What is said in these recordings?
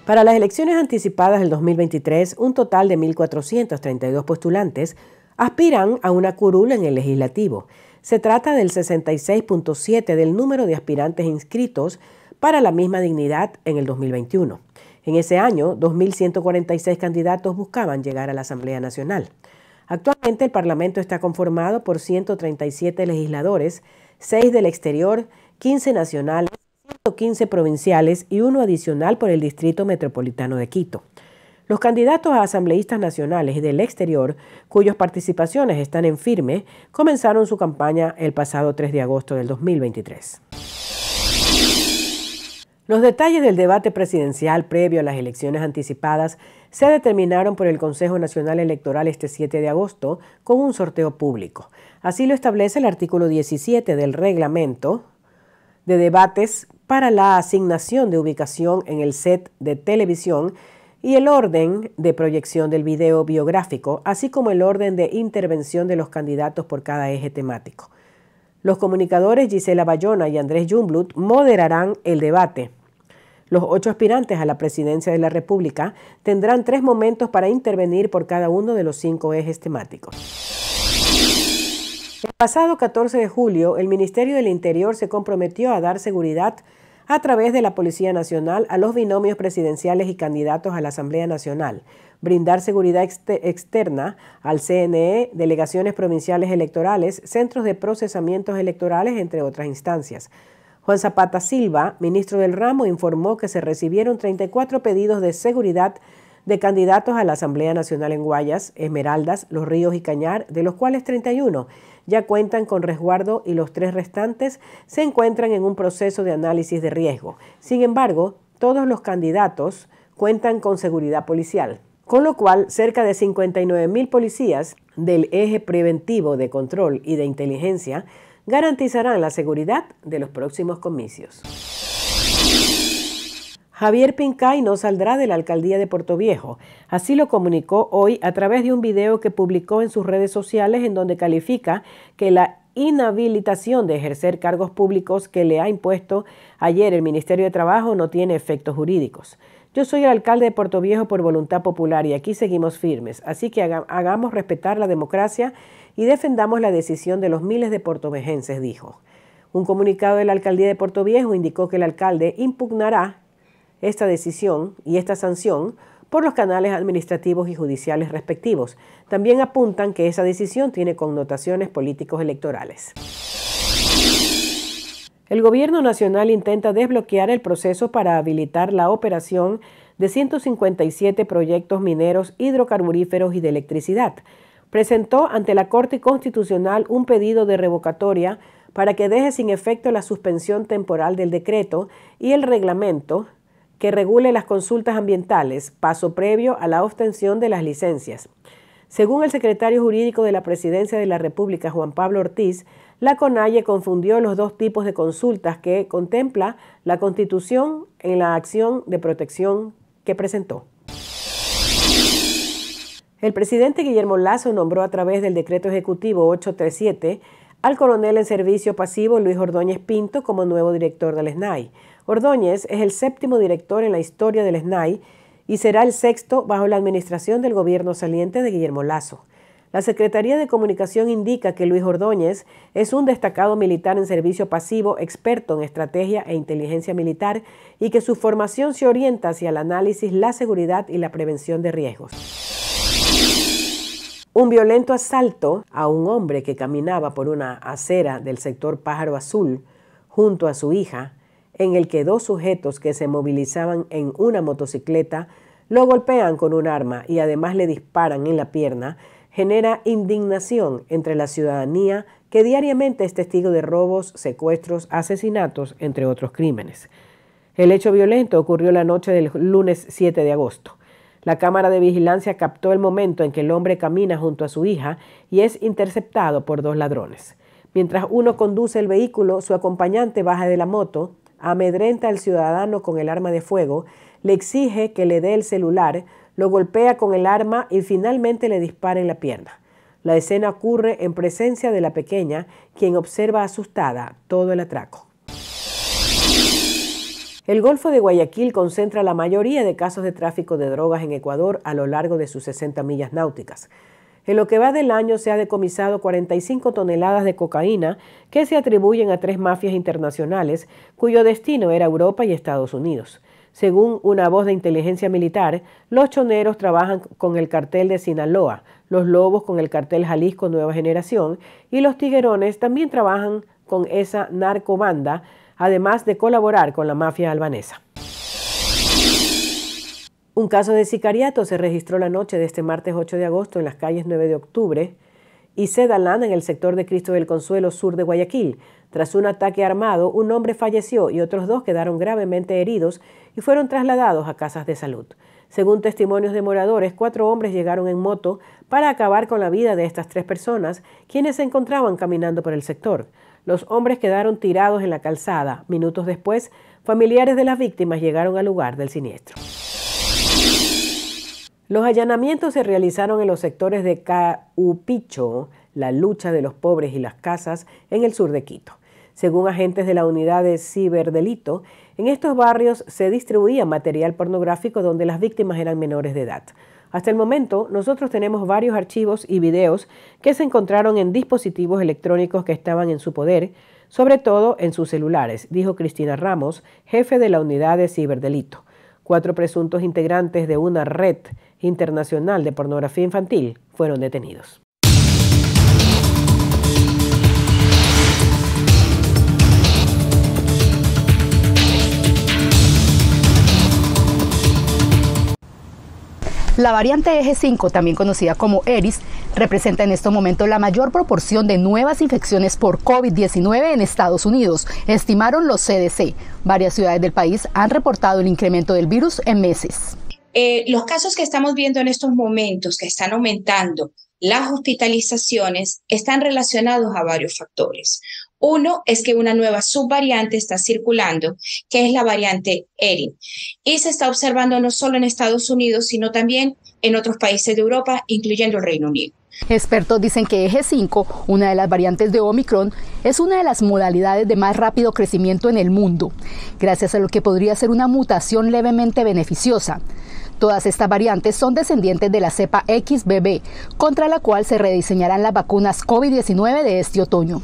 Para las elecciones anticipadas del 2023, un total de 1.432 postulantes aspiran a una curul en el legislativo. Se trata del 66.7 del número de aspirantes inscritos para la misma dignidad en el 2021. En ese año, 2.146 candidatos buscaban llegar a la Asamblea Nacional. Actualmente el Parlamento está conformado por 137 legisladores, 6 del exterior, 15 nacionales, 115 provinciales y uno adicional por el Distrito Metropolitano de Quito. Los candidatos a asambleístas nacionales y del exterior, cuyas participaciones están en firme, comenzaron su campaña el pasado 3 de agosto del 2023. Los detalles del debate presidencial previo a las elecciones anticipadas se determinaron por el Consejo Nacional Electoral este 7 de agosto con un sorteo público. Así lo establece el artículo 17 del reglamento de debates para la asignación de ubicación en el set de televisión y el orden de proyección del video biográfico, así como el orden de intervención de los candidatos por cada eje temático. Los comunicadores Gisela Bayona y Andrés Jumblut moderarán el debate. Los 8 aspirantes a la presidencia de la República tendrán 3 momentos para intervenir por cada uno de los 5 ejes temáticos. El pasado 14 de julio, el Ministerio del Interior se comprometió a dar seguridad a través de la Policía Nacional a los binomios presidenciales y candidatos a la Asamblea Nacional, brindar seguridad externa al CNE, delegaciones provinciales electorales, centros de procesamientos electorales, entre otras instancias. Juan Zapata Silva, ministro del ramo, informó que se recibieron 34 pedidos de seguridad de candidatos a la Asamblea Nacional en Guayas, Esmeraldas, Los Ríos y Cañar, de los cuales 31 ya cuentan con resguardo y los 3 restantes se encuentran en un proceso de análisis de riesgo. Sin embargo, todos los candidatos cuentan con seguridad policial, con lo cual cerca de 59.000 policías del eje preventivo de control y de inteligencia garantizarán la seguridad de los próximos comicios. Javier Pincay no saldrá de la alcaldía de Portoviejo. Así lo comunicó hoy a través de un video que publicó en sus redes sociales en donde califica que la inhabilitación de ejercer cargos públicos que le ha impuesto ayer el Ministerio de Trabajo no tiene efectos jurídicos. Yo soy el alcalde de Portoviejo por voluntad popular y aquí seguimos firmes, así que hagamos respetar la democracia y defendamos la decisión de los miles de portovejenses, dijo. Un comunicado de la alcaldía de Portoviejo indicó que el alcalde impugnará esta decisión y esta sanción por los canales administrativos y judiciales respectivos. También apuntan que esa decisión tiene connotaciones políticos electorales. El gobierno nacional intenta desbloquear el proceso para habilitar la operación de 157 proyectos mineros, hidrocarburíferos y de electricidad. Presentó ante la Corte Constitucional un pedido de revocatoria para que deje sin efecto la suspensión temporal del decreto y el reglamento que regule las consultas ambientales, paso previo a la obtención de las licencias. Según el secretario jurídico de la Presidencia de la República, Juan Pablo Ortiz, la CONAIE confundió los 2 tipos de consultas que contempla la Constitución en la acción de protección que presentó. El presidente Guillermo Lasso nombró a través del decreto ejecutivo 837 al coronel en servicio pasivo Luis Ordóñez Pinto como nuevo director del SNAI. Ordóñez es el 7º director en la historia del SNAI y será el 6º bajo la administración del gobierno saliente de Guillermo Lasso. La Secretaría de Comunicación indica que Luis Ordóñez es un destacado militar en servicio pasivo, experto en estrategia e inteligencia militar y que su formación se orienta hacia el análisis, la seguridad y la prevención de riesgos. Un violento asalto a un hombre que caminaba por una acera del sector Pájaro Azul junto a su hija, en el que 2 sujetos que se movilizaban en una motocicleta lo golpean con un arma y además le disparan en la pierna, genera indignación entre la ciudadanía que diariamente es testigo de robos, secuestros, asesinatos, entre otros crímenes. El hecho violento ocurrió la noche del lunes 7 de agosto. La cámara de vigilancia captó el momento en que el hombre camina junto a su hija y es interceptado por 2 ladrones. Mientras uno conduce el vehículo, su acompañante baja de la moto, amedrenta al ciudadano con el arma de fuego, le exige que le dé el celular, lo golpea con el arma y finalmente le dispara en la pierna. La escena ocurre en presencia de la pequeña, quien observa asustada todo el atraco. El Golfo de Guayaquil concentra la mayoría de casos de tráfico de drogas en Ecuador a lo largo de sus 60 millas náuticas. En lo que va del año se ha decomisado 45 toneladas de cocaína que se atribuyen a 3 mafias internacionales cuyo destino era Europa y Estados Unidos. Según una voz de inteligencia militar, los choneros trabajan con el cartel de Sinaloa, los lobos con el cartel Jalisco Nueva Generación y los tiguerones también trabajan con esa narcobanda, además de colaborar con la mafia albanesa. Un caso de sicariato se registró la noche de este martes 8 de agosto en las calles 9 de octubre y Sedalán en el sector de Cristo del Consuelo sur de Guayaquil. Tras un ataque armado, un hombre falleció y otros 2 quedaron gravemente heridos y fueron trasladados a casas de salud. Según testimonios de moradores, 4 hombres llegaron en moto para acabar con la vida de estas 3 personas, quienes se encontraban caminando por el sector. Los hombres quedaron tirados en la calzada. Minutos después, familiares de las víctimas llegaron al lugar del siniestro. Los allanamientos se realizaron en los sectores de Caupicho, La Lucha de los Pobres y Las Casas, en el sur de Quito. Según agentes de la unidad de ciberdelito, en estos barrios se distribuía material pornográfico donde las víctimas eran menores de edad. Hasta el momento, nosotros tenemos varios archivos y videos que se encontraron en dispositivos electrónicos que estaban en su poder, sobre todo en sus celulares, dijo Cristina Ramos, jefe de la unidad de ciberdelito. 4 presuntos integrantes de una red internacional de pornografía infantil fueron detenidos. La variante Eje 5, también conocida como ERIS, representa en este momento la mayor proporción de nuevas infecciones por COVID-19 en Estados Unidos, estimaron los CDC. Varias ciudades del país han reportado el incremento del virus en meses. Los casos que estamos viendo en estos momentos, que están aumentando, las hospitalizaciones, están relacionados a varios factores. Uno es que una nueva subvariante está circulando, que es la variante ERI, y se está observando no solo en Estados Unidos, sino también en otros países de Europa, incluyendo el Reino Unido. Expertos dicen que Eje 5, una de las variantes de Omicron, es una de las modalidades de más rápido crecimiento en el mundo, gracias a lo que podría ser una mutación levemente beneficiosa. Todas estas variantes son descendientes de la cepa XBB, contra la cual se rediseñarán las vacunas COVID-19 de este otoño.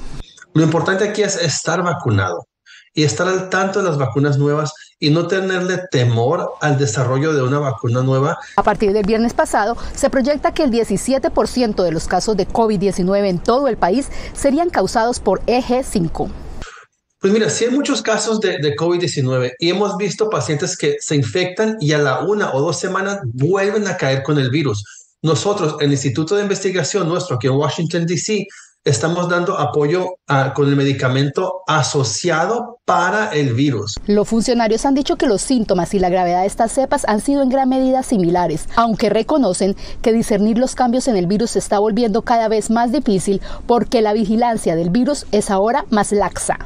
Lo importante aquí es estar vacunado y estar al tanto de las vacunas nuevas y no tenerle temor al desarrollo de una vacuna nueva. A partir del viernes pasado, se proyecta que el 17% de los casos de COVID-19 en todo el país serían causados por Eje 5. Pues mira, sí hay muchos casos de COVID-19 y hemos visto pacientes que se infectan y a la 1 o 2 semanas vuelven a caer con el virus. Nosotros, el Instituto de Investigación nuestro aquí en Washington, D.C., estamos dando apoyo con el medicamento asociado para el virus. Los funcionarios han dicho que los síntomas y la gravedad de estas cepas han sido en gran medida similares, aunque reconocen que discernir los cambios en el virus se está volviendo cada vez más difícil porque la vigilancia del virus es ahora más laxa.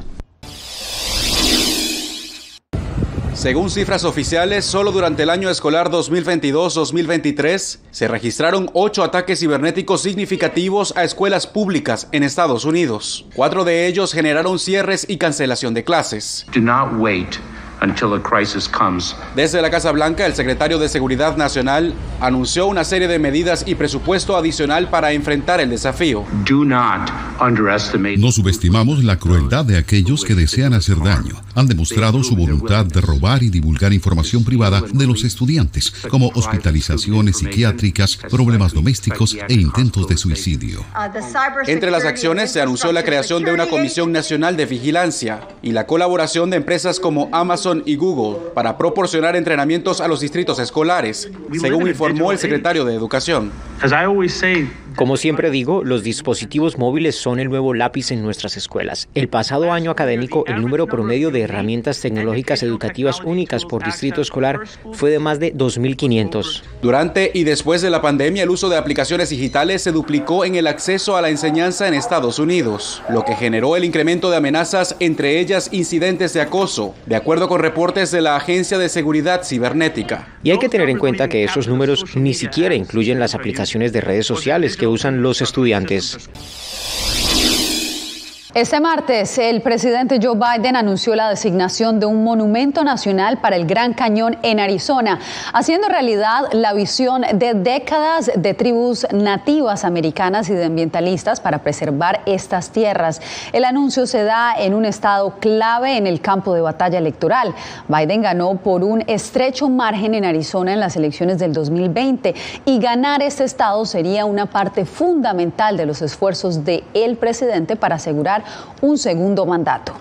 Según cifras oficiales, solo durante el año escolar 2022-2023 se registraron 8 ataques cibernéticos significativos a escuelas públicas en Estados Unidos. 4 de ellos generaron cierres y cancelación de clases. Do not wait until a crisis comes. Desde la Casa Blanca, el secretario de Seguridad Nacional anunció una serie de medidas y presupuesto adicional para enfrentar el desafío. Do not underestimate. No subestimamos la crueldad de aquellos que desean hacer daño. Han demostrado su voluntad de robar y divulgar información privada de los estudiantes, como hospitalizaciones psiquiátricas, problemas domésticos e intentos de suicidio. Entre las acciones se anunció la creación de una Comisión Nacional de Vigilancia y la colaboración de empresas como Amazon y Google para proporcionar entrenamientos a los distritos escolares, según informó el secretario de Educación. Como siempre digo, los dispositivos móviles son el nuevo lápiz en nuestras escuelas. El pasado año académico, el número promedio de herramientas tecnológicas educativas únicas por distrito escolar fue de más de 2.500. Durante y después de la pandemia, el uso de aplicaciones digitales se duplicó en el acceso a la enseñanza en Estados Unidos, lo que generó el incremento de amenazas, entre ellas incidentes de acoso, de acuerdo con reportes de la Agencia de Seguridad Cibernética. Y hay que tener en cuenta que esos números ni siquiera incluyen las aplicaciones de redes sociales que usan los estudiantes. Este martes, el presidente Joe Biden anunció la designación de un monumento nacional para el Gran Cañón en Arizona, haciendo realidad la visión de décadas de tribus nativas americanas y de ambientalistas para preservar estas tierras. El anuncio se da en un estado clave en el campo de batalla electoral. Biden ganó por un estrecho margen en Arizona en las elecciones del 2020 y ganar este estado sería una parte fundamental de los esfuerzos del presidente para asegurar un segundo mandato.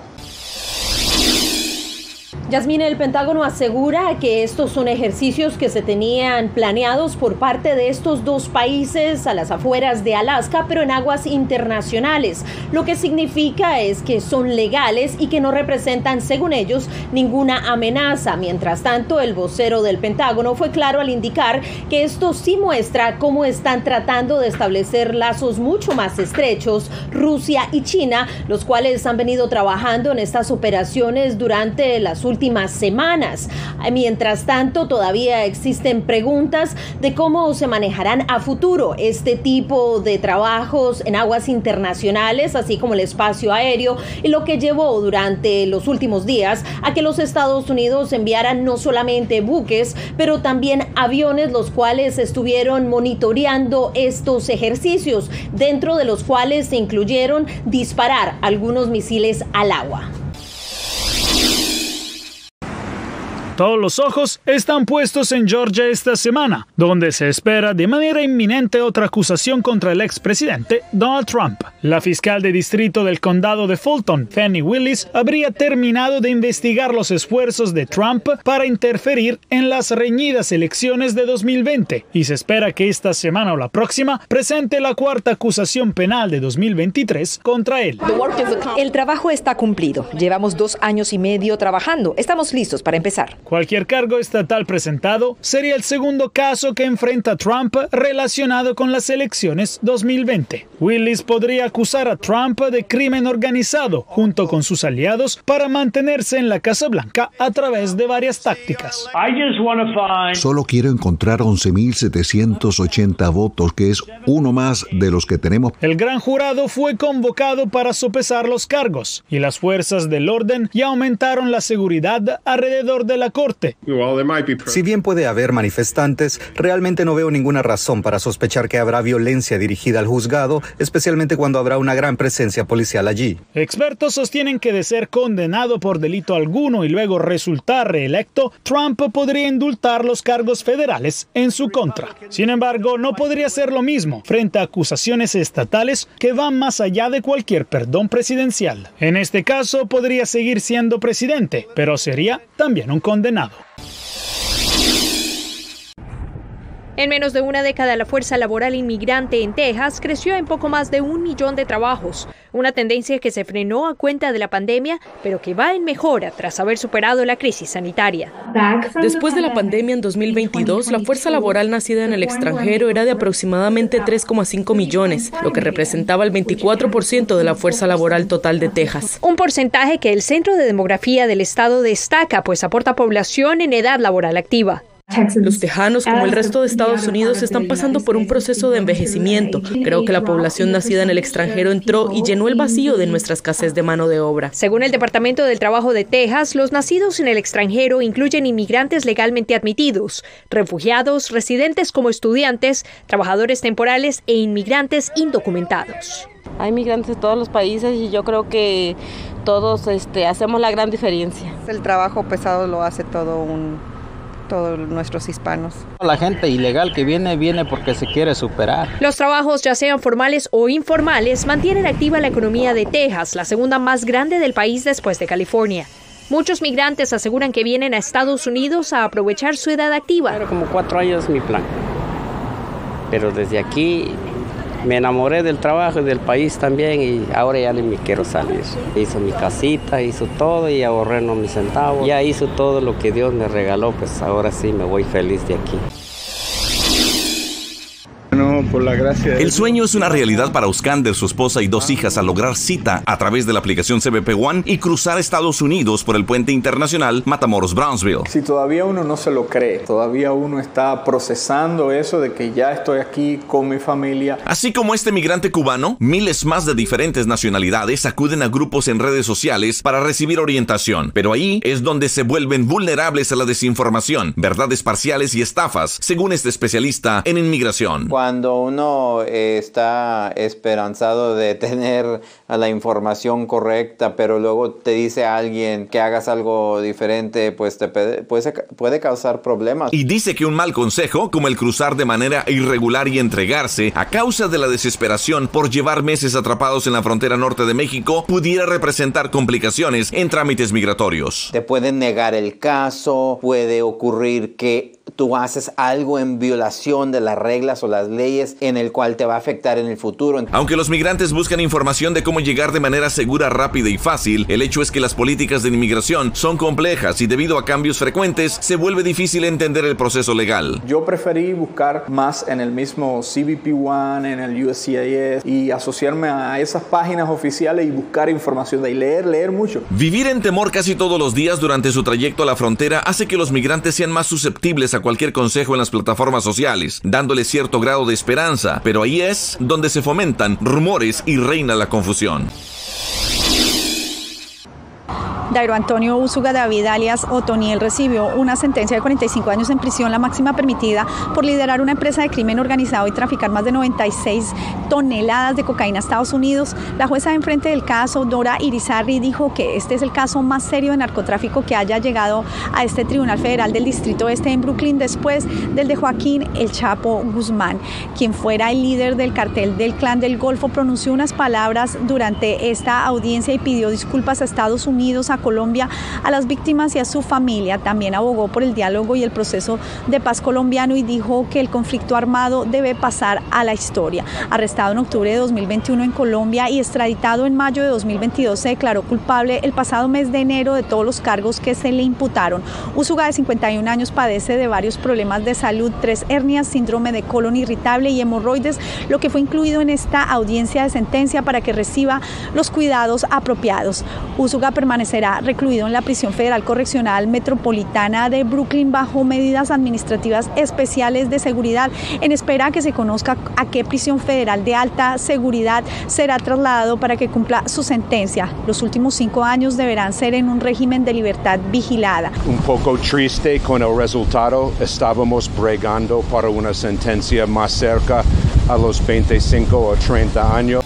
Yasmín, el Pentágono asegura que estos son ejercicios que se tenían planeados por parte de estos dos países a las afueras de Alaska, pero en aguas internacionales. Lo que significa es que son legales y que no representan, según ellos, ninguna amenaza. Mientras tanto, el vocero del Pentágono fue claro al indicar que esto sí muestra cómo están tratando de establecer lazos mucho más estrechos Rusia y China, los cuales han venido trabajando en estas operaciones durante las últimas semanas. Mientras tanto, todavía existen preguntas de cómo se manejarán a futuro este tipo de trabajos en aguas internacionales, así como el espacio aéreo, y lo que llevó durante los últimos días a que los Estados Unidos enviaran no solamente buques, pero también aviones, los cuales estuvieron monitoreando estos ejercicios, dentro de los cuales se incluyeron disparar algunos misiles al agua. Todos los ojos están puestos en Georgia esta semana, donde se espera de manera inminente otra acusación contra el expresidente Donald Trump. La fiscal de distrito del condado de Fulton, Fani Willis, habría terminado de investigar los esfuerzos de Trump para interferir en las reñidas elecciones de 2020 y se espera que esta semana o la próxima presente la cuarta acusación penal de 2023 contra él. El trabajo está cumplido. Llevamos 2 años y medio trabajando. Estamos listos para empezar. Cualquier cargo estatal presentado sería el segundo caso que enfrenta Trump relacionado con las elecciones 2020. Willis podría acusar a Trump de crimen organizado junto con sus aliados para mantenerse en la Casa Blanca a través de varias tácticas. Solo quiero encontrar 11.780 votos, que es uno más de los que tenemos. El gran jurado fue convocado para sopesar los cargos y las fuerzas del orden ya aumentaron la seguridad alrededor de la corte. Si bien puede haber manifestantes, realmente no veo ninguna razón para sospechar que habrá violencia dirigida al juzgado, especialmente cuando habrá una gran presencia policial allí. Expertos sostienen que de ser condenado por delito alguno y luego resultar reelecto, Trump podría indultar los cargos federales en su contra. Sin embargo, no podría ser lo mismo frente a acusaciones estatales que van más allá de cualquier perdón presidencial. En este caso, podría seguir siendo presidente, pero sería también un condenado. En menos de una década, la fuerza laboral inmigrante en Texas creció en poco más de 1 millón de trabajos, una tendencia que se frenó a cuenta de la pandemia, pero que va en mejora tras haber superado la crisis sanitaria. Después de la pandemia en 2022, la fuerza laboral nacida en el extranjero era de aproximadamente 3,5 millones, lo que representaba el 24% de la fuerza laboral total de Texas. Un porcentaje que el Centro de Demografía del Estado destaca, pues aporta población en edad laboral activa. Los tejanos, como el resto de Estados Unidos, están pasando por un proceso de envejecimiento. Creo que la población nacida en el extranjero entró y llenó el vacío de nuestra escasez de mano de obra. Según el Departamento del Trabajo de Texas, los nacidos en el extranjero incluyen inmigrantes legalmente admitidos, refugiados, residentes como estudiantes, trabajadores temporales e inmigrantes indocumentados. Hay migrantes de todos los países y yo creo que todos hacemos la gran diferencia. El trabajo pesado lo hace todos nuestros hispanos. La gente ilegal que viene porque se quiere superar. Los trabajos, ya sean formales o informales, mantienen activa la economía de Texas, la segunda más grande del país después de California. Muchos migrantes aseguran que vienen a Estados Unidos a aprovechar su edad activa. Pero como 4 años es mi plan. Pero desde aquí me enamoré del trabajo y del país también y ahora ya ni me quiero salir. Hizo mi casita, hizo todo y ahorré no mis centavos. Ya hizo todo lo que Dios me regaló, pues ahora sí me voy feliz de aquí. Bueno, por la gracia de El sueño es una realidad para Uskander, su esposa y 2 hijas al lograr cita a través de la aplicación CBP One y cruzar Estados Unidos por el puente internacional Matamoros-Brownsville. Si todavía uno no se lo cree, todavía uno está procesando eso de que ya estoy aquí con mi familia. Así como este migrante cubano, miles más de diferentes nacionalidades acuden a grupos en redes sociales para recibir orientación, pero ahí es donde se vuelven vulnerables a la desinformación, verdades parciales y estafas, según este especialista en inmigración. Cuando uno está esperanzado de tener la información correcta, pero luego te dice alguien que hagas algo diferente, pues puede causar problemas. Y dice que un mal consejo, como el cruzar de manera irregular y entregarse a causa de la desesperación por llevar meses atrapados en la frontera norte de México, pudiera representar complicaciones en trámites migratorios. Te pueden negar el caso, puede ocurrir que tú haces algo en violación de las reglas o las leyes en el cual te va a afectar en el futuro. Aunque los migrantes buscan información de cómo llegar de manera segura, rápida y fácil, el hecho es que las políticas de inmigración son complejas y debido a cambios frecuentes se vuelve difícil entender el proceso legal. Yo preferí buscar más en el mismo CBP One, en el USCIS y asociarme a esas páginas oficiales y buscar información de ahí, leer mucho. Vivir en temor casi todos los días durante su trayecto a la frontera hace que los migrantes sean más susceptibles a cualquier consejo en las plataformas sociales, dándoles cierto grado de esperanza, pero ahí es donde se fomentan rumores y reina la confusión. Dairo Antonio Úsuga David, alias Otoniel, recibió una sentencia de 45 años en prisión, la máxima permitida, por liderar una empresa de crimen organizado y traficar más de 96 toneladas de cocaína a Estados Unidos. La jueza enfrente del caso, Dora Irizarry, dijo que este es el caso más serio de narcotráfico que haya llegado a este Tribunal Federal del Distrito Este en Brooklyn después del de Joaquín El Chapo Guzmán, quien fuera el líder del cartel del Clan del Golfo. Pronunció unas palabras durante esta audiencia y pidió disculpas a Estados Unidos, a Colombia, a las víctimas y a su familia. También abogó por el diálogo y el proceso de paz colombiano y dijo que el conflicto armado debe pasar a la historia. Arrestado en octubre de 2021 en Colombia y extraditado en mayo de 2022, se declaró culpable el pasado mes de enero de todos los cargos que se le imputaron. Úsuga, de 51 años, padece de varios problemas de salud, 3 hernias, síndrome de colon irritable y hemorroides, lo que fue incluido en esta audiencia de sentencia para que reciba los cuidados apropiados. Úsuga permanecerá recluido en la Prisión Federal Correccional Metropolitana de Brooklyn bajo medidas administrativas especiales de seguridad, en espera a que se conozca a qué prisión federal de alta seguridad será trasladado para que cumpla su sentencia. Los últimos 5 años deberán ser en un régimen de libertad vigilada. Un poco triste con el resultado, estábamos bregando para una sentencia más cerca a los 25 o 30 años.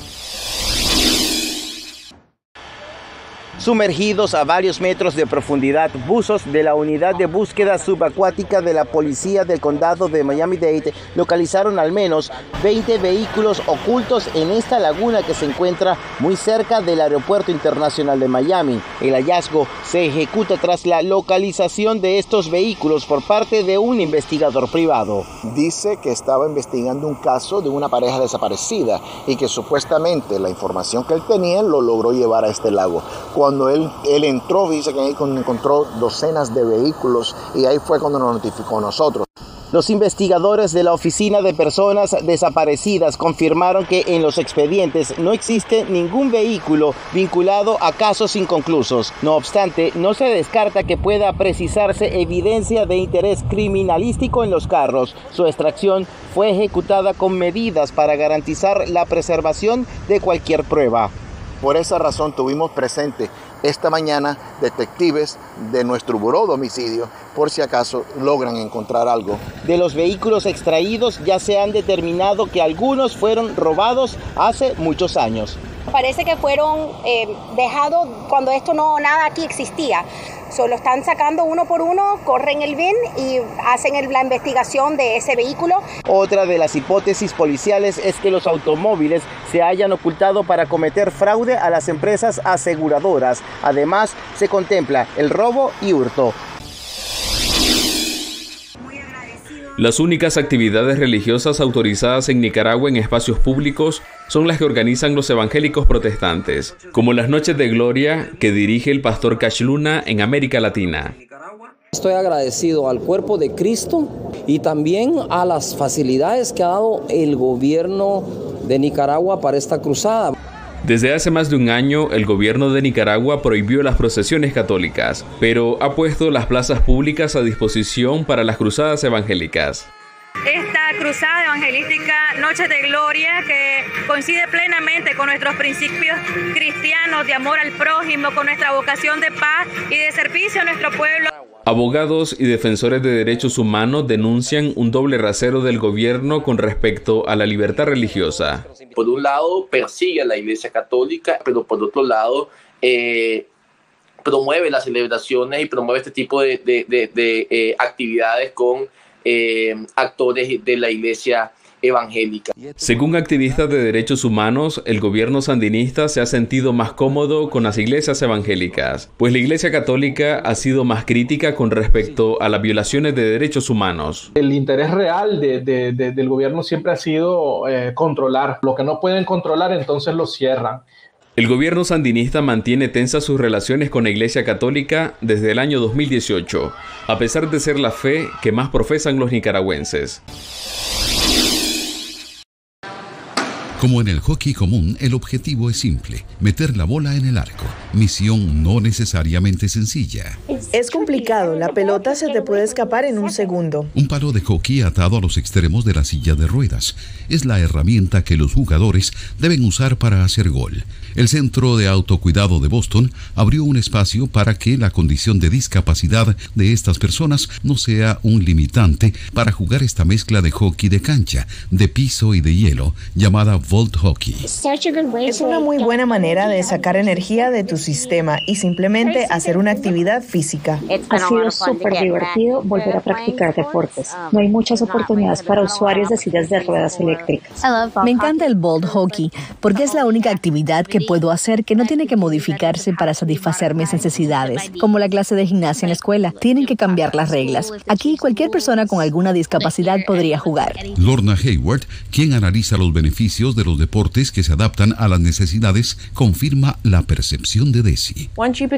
Sumergidos a varios metros de profundidad, buzos de la unidad de búsqueda subacuática de la policía del condado de Miami-Dade localizaron al menos 20 vehículos ocultos en esta laguna que se encuentra muy cerca del aeropuerto internacional de Miami. El hallazgo se ejecuta tras la localización de estos vehículos por parte de un investigador privado. Dice que estaba investigando un caso de una pareja desaparecida y que supuestamente la información que él tenía lo logró llevar a este lago. Cuando él entró, dice que ahí encontró docenas de vehículos y ahí fue cuando nos notificó a nosotros. Los investigadores de la Oficina de Personas Desaparecidas confirmaron que en los expedientes no existe ningún vehículo vinculado a casos inconclusos. No obstante, no se descarta que pueda precisarse evidencia de interés criminalístico en los carros. Su extracción fue ejecutada con medidas para garantizar la preservación de cualquier prueba. Por esa razón tuvimos presente esta mañana detectives de nuestro buró de homicidio por si acaso logran encontrar algo. De los vehículos extraídos ya se han determinado que algunos fueron robados hace muchos años. Parece que fueron dejados cuando nada aquí existía. Lo están sacando uno por uno, corren el VIN y hacen la investigación de ese vehículo. Otra de las hipótesis policiales es que los automóviles se hayan ocultado para cometer fraude a las empresas aseguradoras. Además, se contempla el robo y hurto. Las únicas actividades religiosas autorizadas en Nicaragua en espacios públicos son las que organizan los evangélicos protestantes, como las Noches de Gloria que dirige el pastor Cash Luna en América Latina. Estoy agradecido al cuerpo de Cristo y también a las facilidades que ha dado el gobierno de Nicaragua para esta cruzada. Desde hace más de un año, el gobierno de Nicaragua prohibió las procesiones católicas, pero ha puesto las plazas públicas a disposición para las cruzadas evangélicas. Esta cruzada evangelística Noche de Gloria, que coincide plenamente con nuestros principios cristianos de amor al prójimo, con nuestra vocación de paz y de servicio a nuestro pueblo. Abogados y defensores de derechos humanos denuncian un doble rasero del gobierno con respecto a la libertad religiosa. Por un lado, persigue a la Iglesia Católica, pero por otro lado, promueve las celebraciones y promueve este tipo de actividades con actores de la Iglesia evangélica. Según activistas de derechos humanos, el gobierno sandinista se ha sentido más cómodo con las iglesias evangélicas, pues la Iglesia Católica ha sido más crítica con respecto a las violaciones de derechos humanos. El interés real del gobierno siempre ha sido controlar. Lo que no pueden controlar, entonces lo cierran. El gobierno sandinista mantiene tensas sus relaciones con la Iglesia Católica desde el año 2018, a pesar de ser la fe que más profesan los nicaragüenses. Como en el hockey común, el objetivo es simple: meter la bola en el arco. Misión no necesariamente sencilla. Es complicado, la pelota se te puede escapar en un segundo. Un palo de hockey atado a los extremos de la silla de ruedas es la herramienta que los jugadores deben usar para hacer gol. El Centro de Autocuidado de Boston abrió un espacio para que la condición de discapacidad de estas personas no sea un limitante para jugar esta mezcla de hockey de cancha, de piso y de hielo, llamada Volt Hockey. Es una muy buena manera de sacar energía de tu sistema y simplemente hacer una actividad física. Ha sido súper divertido volver a practicar deportes. No hay muchas oportunidades para usuarios de sillas de ruedas eléctricas. Me encanta el Volt Hockey porque es la única actividad que puedo hacer que no tiene que modificarse para satisfacer mis necesidades, como la clase de gimnasia en la escuela. Tienen que cambiar las reglas. Aquí cualquier persona con alguna discapacidad podría jugar. Lorna Hayward, quien analiza los beneficios de los deportes que se adaptan a las necesidades, confirma la percepción de Desi.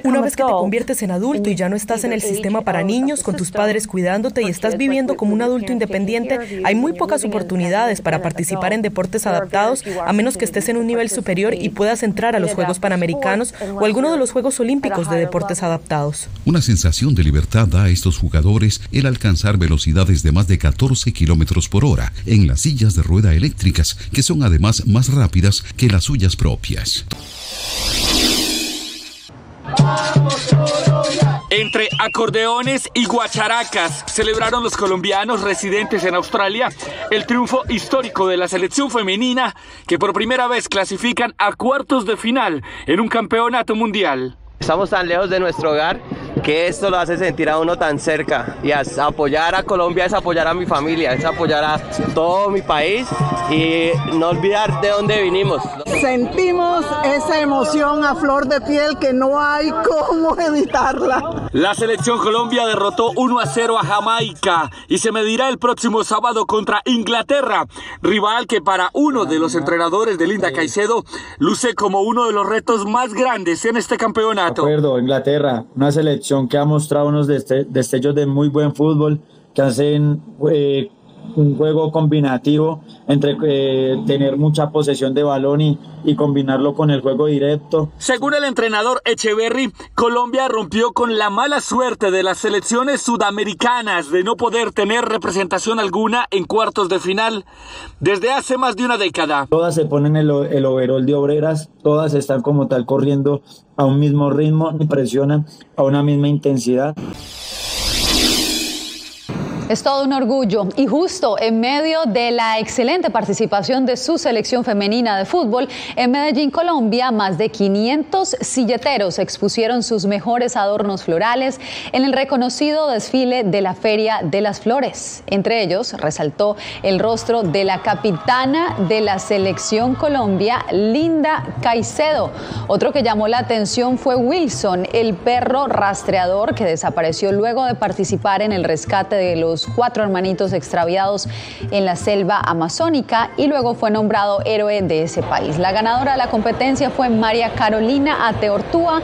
Una vez que te conviertes en adulto y ya no estás en el sistema para niños con tus padres cuidándote y estás viviendo como un adulto independiente, hay muy pocas oportunidades para participar en deportes adaptados, a menos que estés en un nivel superior y puedas entrar a los Juegos Panamericanos o alguno de los Juegos Olímpicos de deportes adaptados. Una sensación de libertad da a estos jugadores el alcanzar velocidades de más de 14 kilómetros por hora en las sillas de rueda eléctricas, que son además más rápidas que las suyas propias. Entre acordeones y guacharacas celebraron los colombianos residentes en Australia el triunfo histórico de la selección femenina, que por primera vez clasifican a cuartos de final en un campeonato mundial. Estamos tan lejos de nuestro hogar que esto lo hace sentir a uno tan cerca, y apoyar a Colombia es apoyar a mi familia, es apoyar a todo mi país y no olvidar de dónde vinimos. Sentimos esa emoción a flor de piel que no hay cómo evitarla. La selección Colombia derrotó 1-0 a Jamaica y se medirá el próximo sábado contra Inglaterra, rival que para uno de los entrenadores de Linda Caicedo luce como uno de los retos más grandes en este campeonato. De acuerdo, Inglaterra, una selección que ha mostrado unos destellos de muy buen fútbol, que hacen un juego combinativo entre tener mucha posesión de balón y combinarlo con el juego directo. Según el entrenador Echeverry, Colombia rompió con la mala suerte de las selecciones sudamericanas de no poder tener representación alguna en cuartos de final desde hace más de una década. Todas se ponen el overol de obreras, todas están como tal corriendo a un mismo ritmo y presionan a una misma intensidad. Es todo un orgullo, y justo en medio de la excelente participación de su selección femenina de fútbol, en Medellín, Colombia, más de 500 silleteros expusieron sus mejores adornos florales en el reconocido desfile de la Feria de las Flores. Entre ellos resaltó el rostro de la capitana de la selección Colombia, Linda Caicedo. Otro que llamó la atención fue Wilson, el perro rastreador que desapareció luego de participar en el rescate de los 4 hermanitos extraviados en la selva amazónica y luego fue nombrado héroe de ese país. La ganadora de la competencia fue María Carolina Ateortúa.